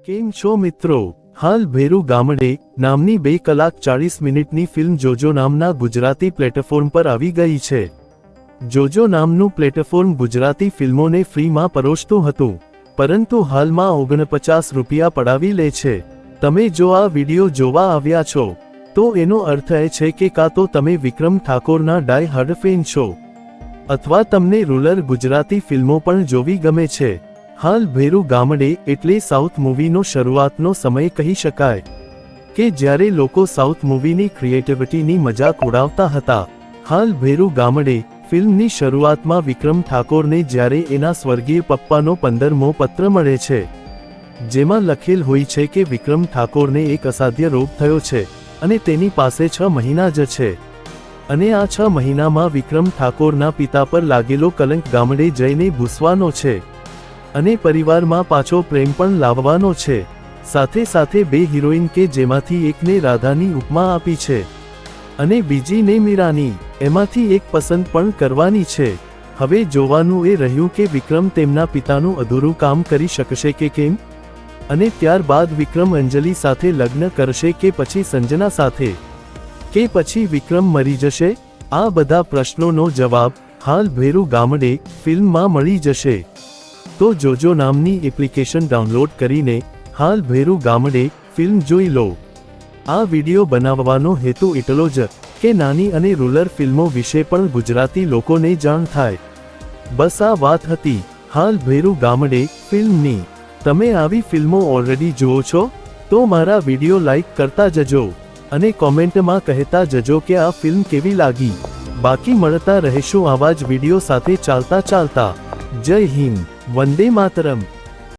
કેમ છો મિત્રો? હાલ ભેરુ ગામડે નામની 2 કલાક 40 મિનિટની ફિલ્મ જોજો નામના ગુજરાતી પ્લેટફોર્મ પર આવી ગઈ છે। જોજો નામનું પ્લેટફોર્મ ગુજરાતી ફિલ્મોને ફ્રીમાં પરોસતું હતું, પરંતુ હાલમાં 49 રૂપિયા પડાવી લે છે। તમે જો આ વિડિયો જોવા આવ્યા છો તો એનો અર્થ એ છે કે કાં તો તમે વિક્રમ ઠાકોરના ડાય હાર્ડ ફેન છો અથવા તમને રૂરલ ગુજરાતી ફિલ્મો પણ જોવી ગમે છે। હાલ ભેરુ ગામડે એટલે સાઉથ મૂવીનો શરૂઆતનો સમય કહી શકાય કે જ્યારે લોકો સાઉથ મૂવીની ક્રિએટિવિટીની મજાક ઉડાવતા હતા। હાલ ભેરુ ગામડે ફિલ્મની શરૂઆતમાં વિક્રમ ઠાકોરને જ્યારે એના સ્વર્ગીય પપ્પાનો 15મો પત્ર મળે છે, જેમાં લખેલ હોય છે કે વિક્રમ ઠાકોરને એક અસાધ્ય રોગ થયો છે અને તેની પાસે 6 મહિના જ છે અને આ 6 મહિનામાં વિક્રમ ઠાકોરના પિતા પર લાગેલો કલંક ગામડે જઈને ભૂસવાનો છે અને પરિવારમાં પાછો પ્રેમ પણ લાવવાનો છે। સાથે સાથે 2 હિરોઈન કે જેમાંથી એકને રાધાની ઉપમા આપી છે અને બીજીને મીરાની, એમાંથી એક પસંદ પણ કરવાની છે। હવે જોવાનું એ રહ્યું કે વિક્રમ તેમના પિતાનું અધૂરું કામ કરી શકશે કે કેમ, અને ત્યારબાદ વિક્રમ અંજલિ સાથે લગ્ન કરશે કે પછી સંજના સાથે, કે પછી વિક્રમ મરી જશે? આ બધા પ્રશ્નોનો જવાબ હાલ ભેરુ ગામડે ફિલ્મમાં મળી જશે। તો જોજો નામની એપ્લિકેશન ડાઉનલોડ કરીને હાલ ભેરુ ગામડે ફિલ્મ જોઈ લો। આ વિડિયો બનાવવાનો હેતુ એટલો જ કે નાની અને રૂરલ ફિલ્મો વિશે પણ ગુજરાતી લોકોને જાણ થાય। બસ આ વાત હતી હાલ ભેરુ ગામડે ફિલ્મની। તમે આવી ફિલ્મો ઓલરેડી જુઓ છો તો મારા વિડિયો લાઈક કરતા જજો અને કોમેન્ટમાં કહેતા જજો કે આ ફિલ્મ કેવી લાગી। બાકી મળતા રહેશું આવા જ વિડિયો સાથે ચાલતા। જય હિન્દ, વંદે માતરમ।